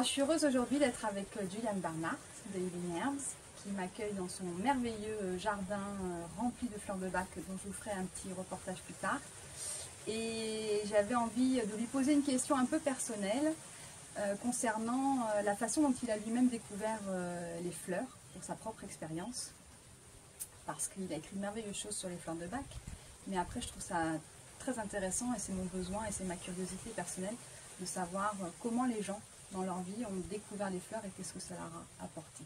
Alors, je suis heureuse aujourd'hui d'être avec Julian Barnard de Healing Herbs, qui m'accueille dans son merveilleux jardin rempli de fleurs de Bach, dont je vous ferai un petit reportage plus tard. Et j'avais envie de lui poser une question un peu personnelle concernant la façon dont il a lui-même découvert les fleurs pour sa propre expérience. Parce qu'il a écrit de merveilleuses choses sur les fleurs de Bach. Mais après, je trouve ça très intéressant et c'est mon besoin et c'est ma curiosité personnelle de savoir comment les gens dans leur vie ont découvert les fleurs et qu'est-ce que ça leur a apporté.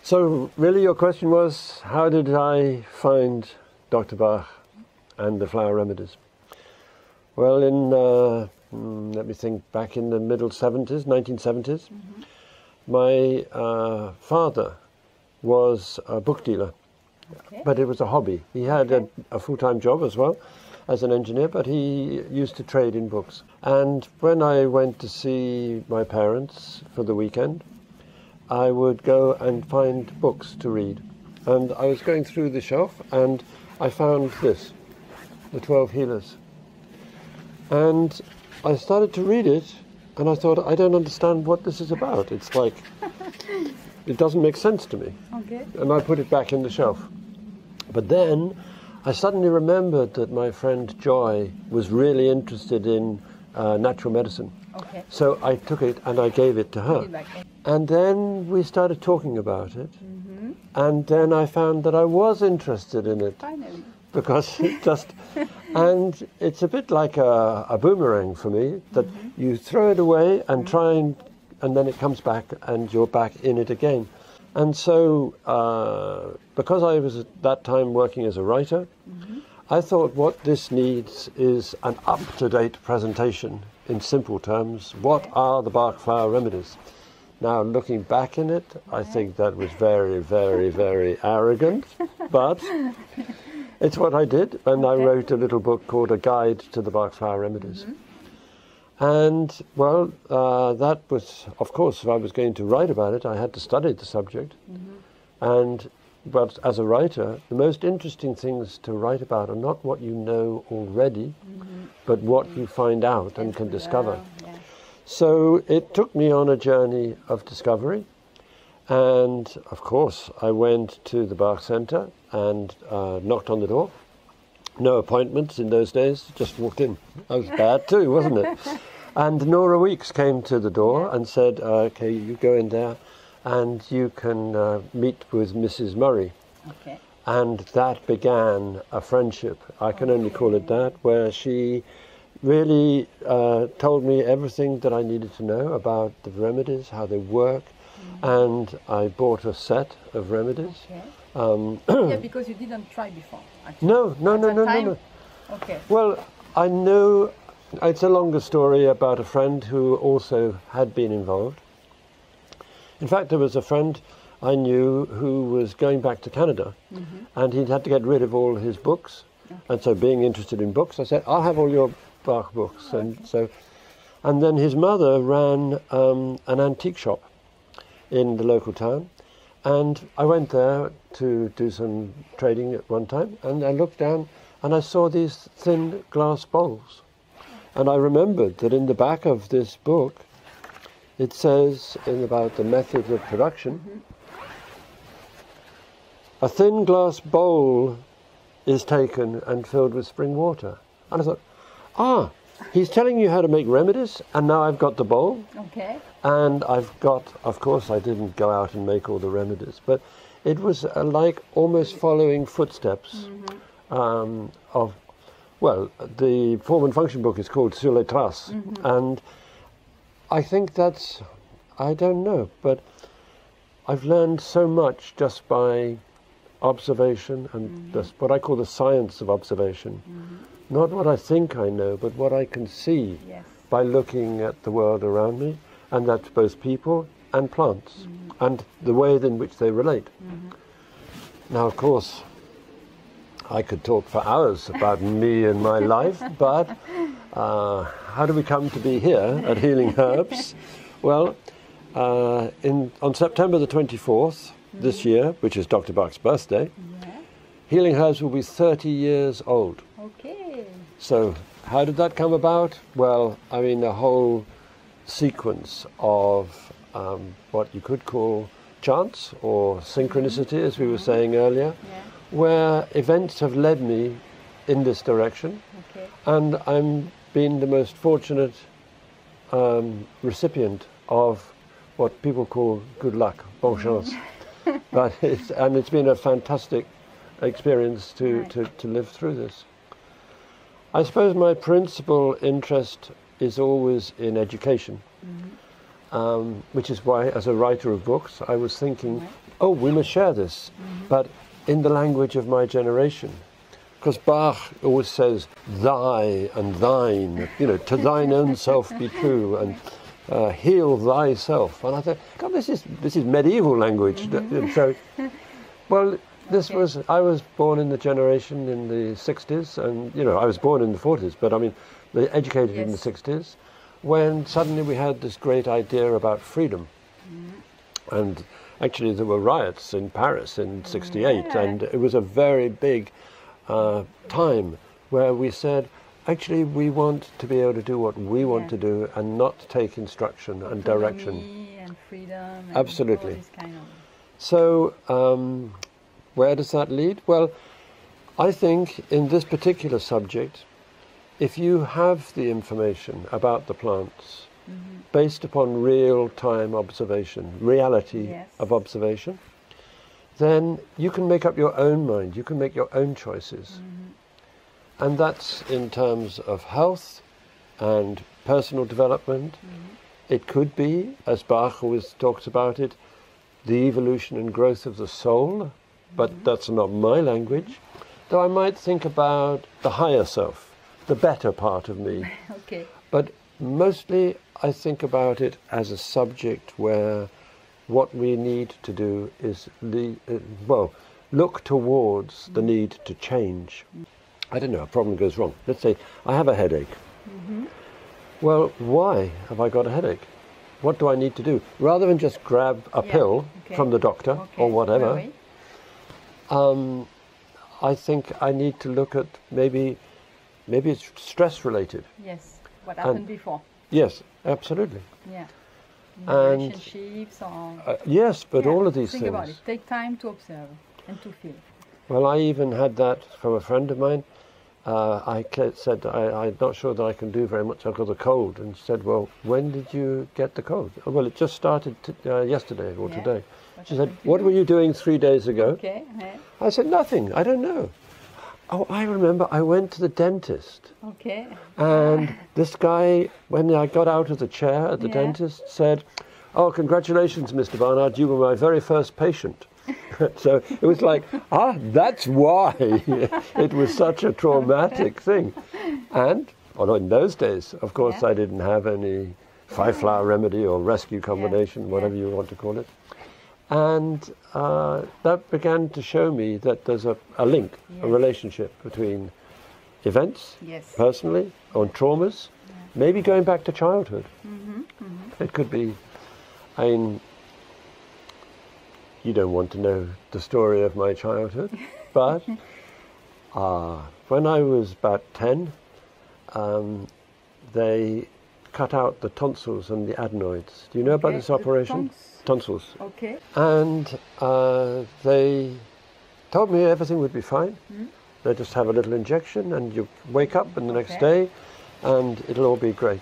So really your question was, how did I find Dr Bach and the flower remedies? Well, let me think, back in the middle 70s, 1970s, my father was a book dealer, but it was a hobby. He had a full-time job as well as an engineer, but he used to trade in books. And when I went to see my parents for the weekend, I would go and find books to read. And I was going through the shelf and I found this, The 12 Healers. And I started to read it and I thought, I don't understand what this is about. It's like, it doesn't make sense to me. Okay. And I put it back in the shelf. But then I suddenly remembered that my friend Joy was really interested in natural medicine. Okay. So I took it and I gave it to her. And then we started talking about it. And then I found that I was interested in it. Finally. Because it just, and it's a bit like a boomerang for me, that you throw it away and try and then it comes back and you're back in it again. And so, because I was at that time working as a writer, I thought what this needs is an up-to-date presentation in simple terms. What are the Bach flower remedies? Now, looking back in it, I think that was very, very, very arrogant, but it's what I did, and I wrote a little book called A Guide to the Bach Flower Remedies. And, well, that was, of course, if I was going to write about it, I had to study the subject. But as a writer, the most interesting things to write about are not what you know already, but what you find out and can discover. So it took me on a journey of discovery. And, of course, I went to the Bach Centre and knocked on the door. No appointments in those days, just walked in. That was bad too, wasn't it? And Nora Weeks came to the door and said, okay, you go in there and you can meet with Mrs. Murray. Okay. And that began a friendship, I can only call it that, where she really told me everything that I needed to know about the remedies, how they work, and I bought a set of remedies. Okay. Because you didn't try before. Actually. No. Okay. Well, I know it's a longer story about a friend who also had been involved. In fact, there was a friend I knew who was going back to Canada, and he'd had to get rid of all his books. And so, being interested in books, I said, "I'll have all your Bach books." And then his mother ran an antique shop in the local town. And I went there to do some trading at one time, and I looked down and I saw these thin glass bowls. And I remembered that in the back of this book, it says about the methods of production, a thin glass bowl is taken and filled with spring water. And I thought, he's telling you how to make remedies, and now I've got the bowl. Okay. And I've got, of course, I didn't go out and make all the remedies, but it was like almost following footsteps of, well, the form and function book is called Sur les traces, and I think that's, I don't know, but I've learned so much just by observation and what I call the science of observation. Not what I think I know, but what I can see by looking at the world around me, and that's both people and plants, and the way in which they relate. Now, of course, I could talk for hours about me and my life, but how do we come to be here at Healing Herbs? Well, on September the 24th this year, which is Dr Bach's birthday, Healing Herbs will be 30 years old. Okay. So how did that come about? Well, I mean, the whole sequence of what you could call chance or synchronicity, as we were saying earlier, where events have led me in this direction, and I'm been the most fortunate recipient of what people call good luck, bon chance. But it's been a fantastic experience to live through this. I suppose my principal interest is always in education, which is why, as a writer of books, I was thinking, oh, we must share this, but in the language of my generation. Because Bach always says, thy and thine, to thine own self be true, and heal thyself. And I thought, God, this is medieval language. So, well, I was born in the generation in the 60s, and, I was born in the 40s, but I mean, educated in the 60s, when suddenly we had this great idea about freedom. And actually there were riots in Paris in 68, and it was a very big time where we said, actually we want to be able to do what we want to do and not take instruction and direction. And freedom. And absolutely. All this kind of... So where does that lead? Well, I think in this particular subject, if you have the information about the plants based upon real-time observation, reality of observation, then you can make up your own mind, you can make your own choices. And that's in terms of health and personal development. It could be, as Bach always talks about it, the evolution and growth of the soul, but that's not my language. Though I might think about the higher self, the better part of me. But mostly I think about it as a subject where what we need to do is look towards the need to change. I don't know, a problem goes wrong. Let's say I have a headache. Well, why have I got a headache? What do I need to do? Rather than just grab a pill from the doctor or whatever, I think I need to look at maybe it's stress related. Yes, what happened before. Yes, absolutely. Yeah. And relationships or... yes, but all of these think things. Think about it. Take time to observe and to feel. Well, I even had that from a friend of mine. I said, I'm not sure that I can do very much. I've got a cold. And said, well, when did you get the cold? Oh, well, it just started yesterday or today. She said, what were you doing 3 days ago? I said, nothing. I don't know. Oh, I remember I went to the dentist. And this guy, when I got out of the chair at the dentist, said, oh, congratulations, Mr. Barnard, you were my very first patient. So it was like, that's why it was such a traumatic thing. And, although in those days, of course, I didn't have any 5-flower remedy or rescue combination, whatever you want to call it. And that began to show me that there's a link, a relationship between events, personally, on traumas, maybe going back to childhood. It could be, I mean, you don't want to know the story of my childhood, but when I was about 10, they cut out the tonsils and the adenoids. Do you know about this operation? Tonsils. And they told me everything would be fine. They just have a little injection and you wake up the next day and it'll all be great.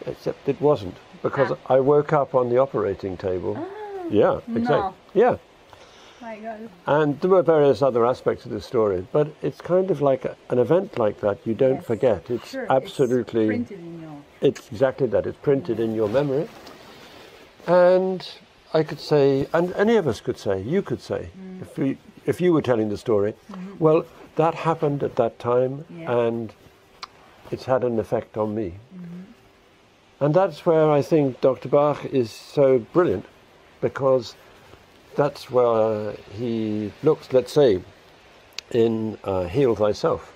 Except it wasn't, because I woke up on the operating table. Yeah, exactly. Yeah. My God. And there were various other aspects of the story, but it's kind of like an event like that you don't forget. It's absolutely... It's printed in your... It's exactly that. It's printed in your memory. And I could say, and any of us could say, you could say, if you were telling the story, well, that happened at that time and it's had an effect on me. And that's where I think Dr. Bach is so brilliant, because that's where he looks, let's say, in Heal Thyself.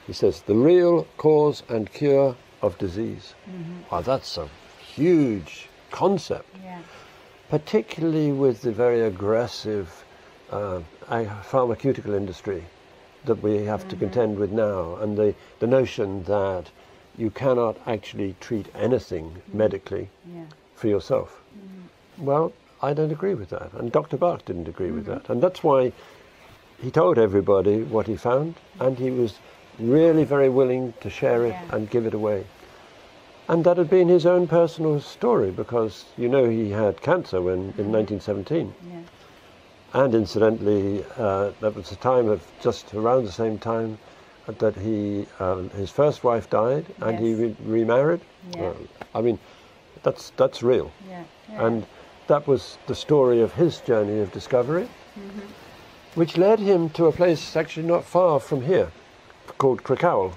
He says, the real cause and cure of disease. Wow, that's a huge concept, particularly with the very aggressive pharmaceutical industry that we have to contend with now, and the notion that you cannot actually treat anything medically for yourself. Well, I don't agree with that, and Dr. Bach didn't agree with that, and that's why he told everybody what he found, and he was really very willing to share it and give it away. And that had been his own personal story, because you know he had cancer in 1917. And incidentally, that was the time of just around the same time that his first wife died, and he remarried. I mean, that's real. And that was the story of his journey of discovery, which led him to a place actually not far from here, called Krakow.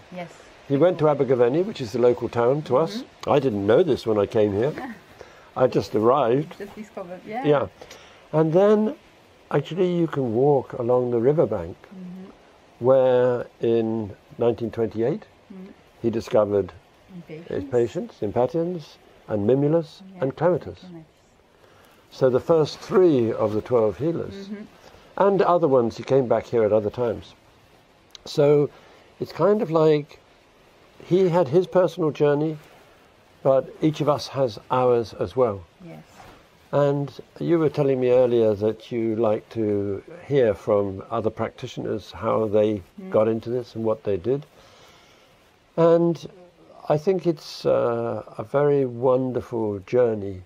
He went to Abergavenny, which is the local town to us. I didn't know this when I came here. I just arrived. Just discovered, And then, actually, you can walk along the riverbank, where in 1928 he discovered his patients, Impatiens and Mimulus and Clematis. So the first 3 of the 12 healers, and other ones, he came back here at other times. So it's kind of like he had his personal journey, but each of us has ours as well. And you were telling me earlier that you like to hear from other practitioners how they got into this and what they did. And I think it's a very wonderful journey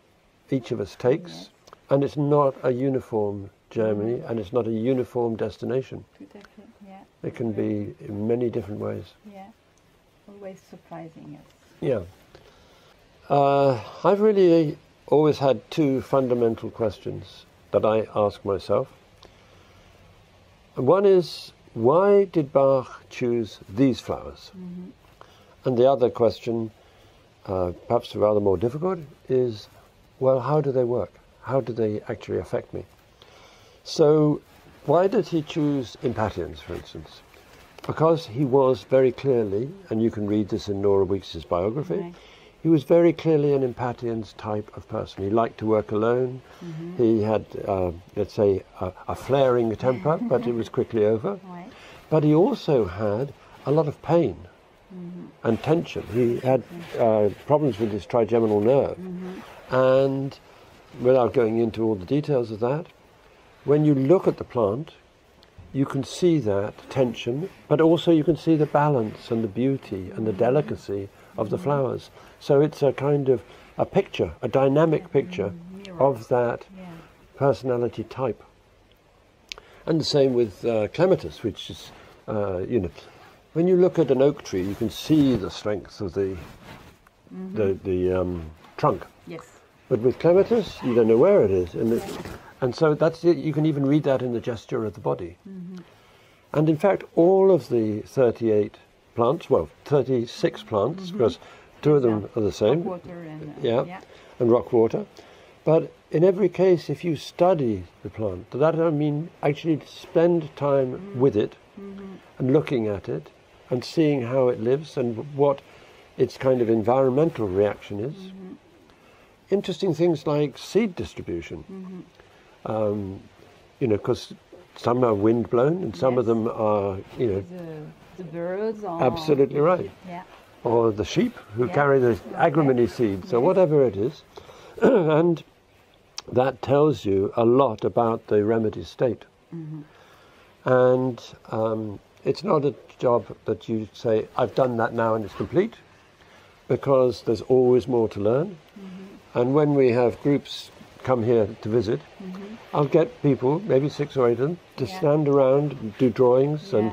each of us takes, and it's not a uniform journey, and it's not a uniform destination. It can be in many different ways. Always surprising us. I've really always had 2 fundamental questions that I ask myself. One is, why did Bach choose these flowers? And the other question, perhaps rather more difficult, is, well, how do they work? How do they actually affect me? So why did he choose Impatiens, for instance? Because he was very clearly, and you can read this in Nora Weeks' biography, he was very clearly an Impatiens type of person. He liked to work alone. He had, let's say, a flaring temper, but it was quickly over. But he also had a lot of pain and tension. He had problems with his trigeminal nerve. And without going into all the details of that, when you look at the plant, you can see that tension, but also you can see the balance and the beauty and the delicacy of the flowers. So it's a kind of a picture, a dynamic picture of that personality type. And the same with Clematis, which is, you know, when you look at an oak tree, you can see the strength of the trunk. But with Clematis, you don't know where it is. And so that's it. You can even read that in the gesture of the body. And in fact, all of the 38 plants, well, 36 plants, because 2 of them are the same. Rockwater and rockwater. But in every case, if you study the plant, that I mean actually spend time with it and looking at it and seeing how it lives and what its kind of environmental reaction is. Interesting things like seed distribution. You know, because some are wind blown and some of them are, you know, the birds. Or absolutely right. Or the sheep who carry the agrimony seeds or whatever it is. And that tells you a lot about the remedy state. And it's not a job that you say, I've done that now and it's complete, because there's always more to learn. And when we have groups come here to visit, I'll get people, maybe 6 or 8 of them, to stand around and do drawings and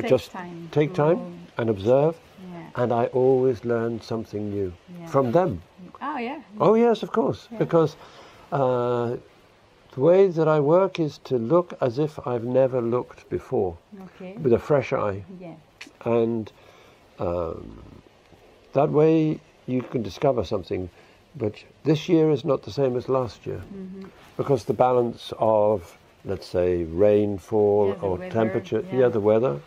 just take time and observe. And I always learn something new from them. Oh yes, of course, because the way that I work is to look as if I've never looked before, with a fresh eye. And that way you can discover something. But this year is not the same as last year, because the balance of, let's say, rainfall or temperature, the weather,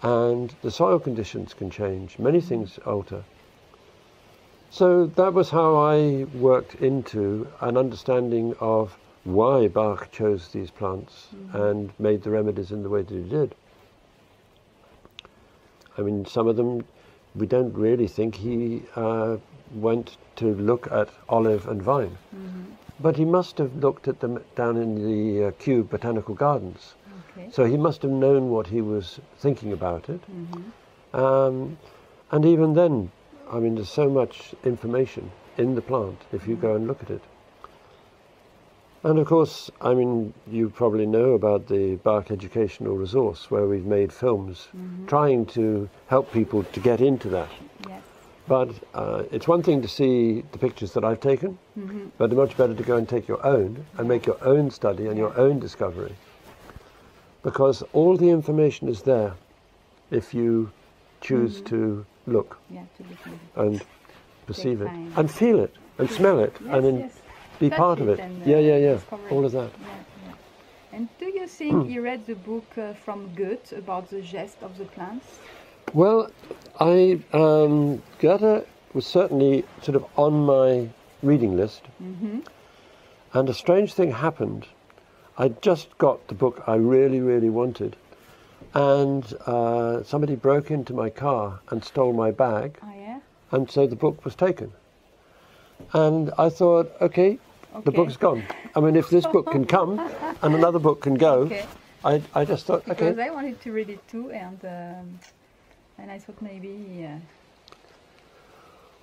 and the soil conditions can change. Many things alter. So that was how I worked into an understanding of why Bach chose these plants and made the remedies in the way that he did. I mean, some of them we don't really think he went to look at olive and vine. But he must have looked at them down in the Kew Botanical Gardens. Okay. So he must have known what he was thinking about it. And even then, I mean, there's so much information in the plant if you go and look at it. And of course, I mean, you probably know about the Bach Educational Resource, where we've made films trying to help people to get into that. Yes. But it's one thing to see the pictures that I've taken, but it's much better to go and take your own and make your own study and your own discovery. Because all the information is there if you choose to look and perceive it and feel it and smell it and be part of it. Yeah. All of that. And do you think you read the book from Goethe about the geste of the plants? Well, Goethe was certainly sort of on my reading list. And a strange thing happened. I just got the book I really, really wanted. And somebody broke into my car and stole my bag. Oh, yeah? And so the book was taken. And I thought, okay, the book's gone. I mean, if this book can come and another book can go, I just thought, okay. Because I wanted to read it too, and I thought maybe...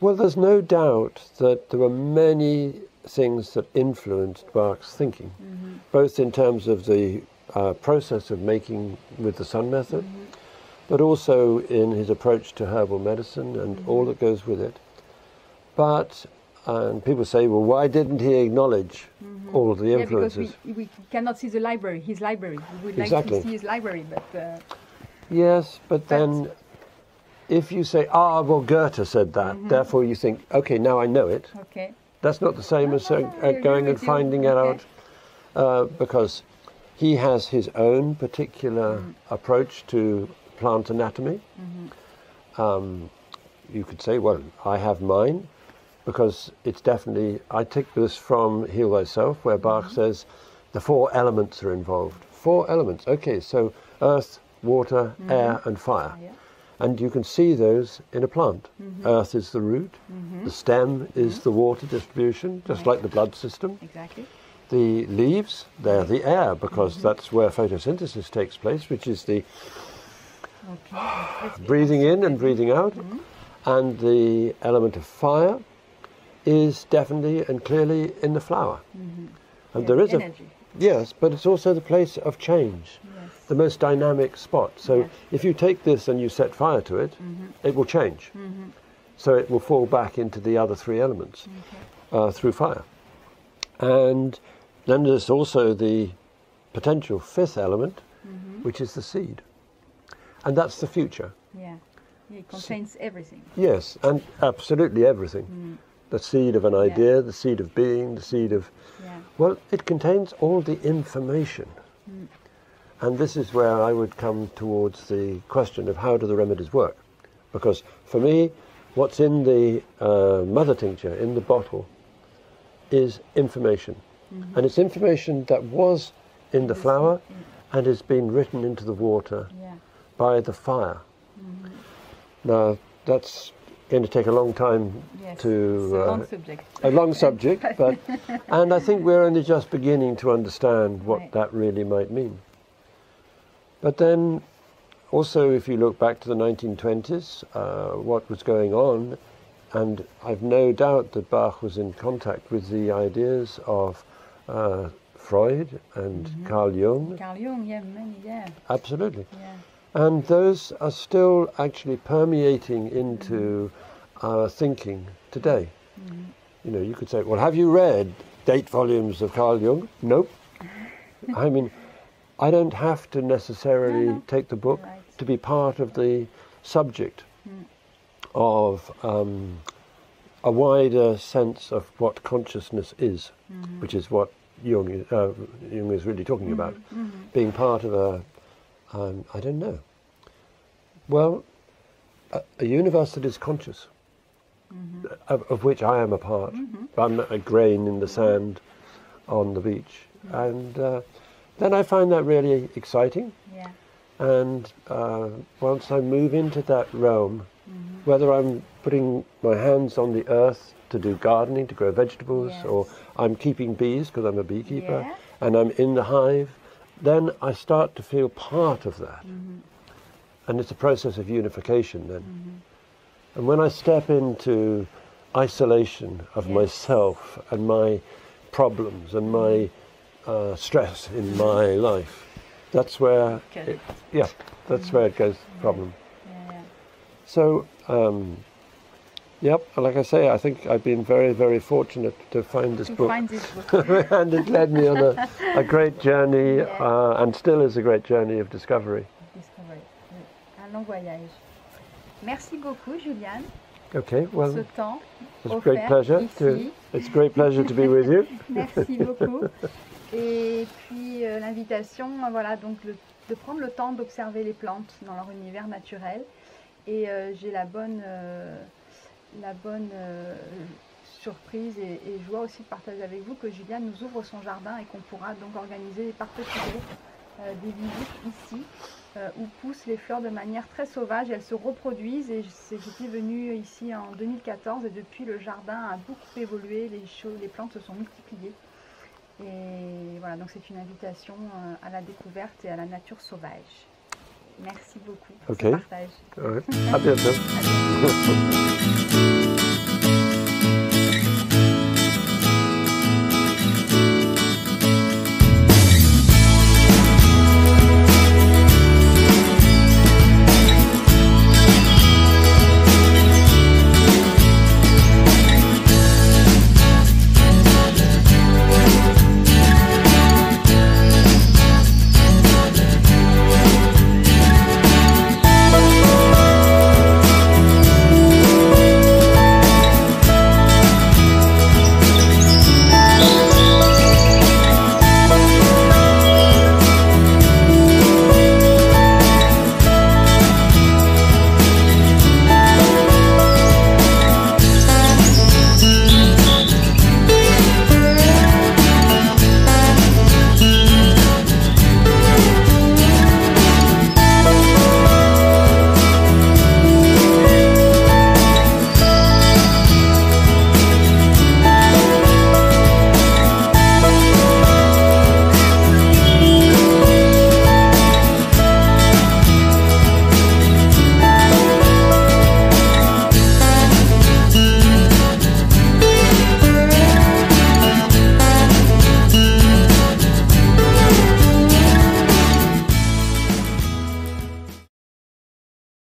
Well, there's no doubt that there were many things that influenced Bach's thinking, both in terms of the process of making with the sun method, but also in his approach to herbal medicine and all that goes with it. But and people say, well, why didn't he acknowledge all of the influences? Because we cannot see the library, his library. We would like to see his library, but... Yes, but then if you say, well, Goethe said that, therefore you think, okay, now I know it. Okay. That's not the same as going and finding it out, because he has his own particular approach to plant anatomy. You could say, well, I have mine, because it's definitely, I take this from Heal Thyself, where Bach says the 4 elements are involved. 4 elements, okay, so earth, water, air and fire. And you can see those in a plant. Earth is the root, the stem is the water distribution, just like the blood system. Exactly. The leaves, they're the air, because that's where photosynthesis takes place, which is the breathing in and breathing out. And the element of fire is definitely and clearly in the flower. And there is energy. Yes, but it's also the place of change, the most dynamic spot. So if you take this and you set fire to it, it will change. So it will fall back into the other 3 elements through fire. And then there's also the potential 5th element, which is the seed. And that's the future. Yeah, it contains everything. Yes, and absolutely everything. The seed of an idea, the seed of being, the seed of... Well, it contains all the information. And this is where I would come towards the question of how do the remedies work? Because for me, what's in the mother tincture, in the bottle, is information. And it's information that was in the flower and is being written into the water by the fire. Now, that's going to take a long time to... it's a long subject. A long subject, but... And I think we're only just beginning to understand what that really might mean. But then, also, if you look back to the 1920s, what was going on, and I've no doubt that Bach was in contact with the ideas of Freud and Carl Jung. Carl Jung, many, Absolutely. And those are still actually permeating into our thinking today. You know, you could say, well, have you read 8 volumes of Carl Jung? Nope. I mean, I don't have to necessarily take the book to be part of the subject of a wider sense of what consciousness is, which is what Jung is really talking about, being part of a, I don't know, well, a universe that is conscious, of which I am a part. I'm a grain in the sand on the beach. And then I find that really exciting. And once I move into that realm, Whether I'm putting my hands on the earth to do gardening, to grow vegetables, or I'm keeping bees because I'm a beekeeper, and I'm in the hive, then I start to feel part of that. And it's a process of unification then. And when I step into isolation of myself and my problems and my stress in my life, that's where, that's where it goes problem. So, like I say, I think I've been very, very fortunate to find this book. And it led me on a great journey, and still is a great journey of discovery. Un long voyage. Merci beaucoup, Julian. Okay, well, Ce temps it's a great pleasure it's a great pleasure to be with you. Merci beaucoup. Et puis l'invitation, voilà, donc de prendre le temps d'observer les plantes dans leur univers naturel. Et j'ai la bonne surprise et joie aussi de partager avec vous que Julian nous ouvre son jardin et qu'on pourra donc organiser par petits groupes des visites ici où poussent les fleurs de manière très sauvage. Elles se reproduisent et j'étais venue ici en 2014 et depuis le jardin a beaucoup évolué, les plantes se sont multipliées. Et voilà, donc c'est une invitation à la découverte et à la nature sauvage. Merci beaucoup pour ce partage. À bientôt.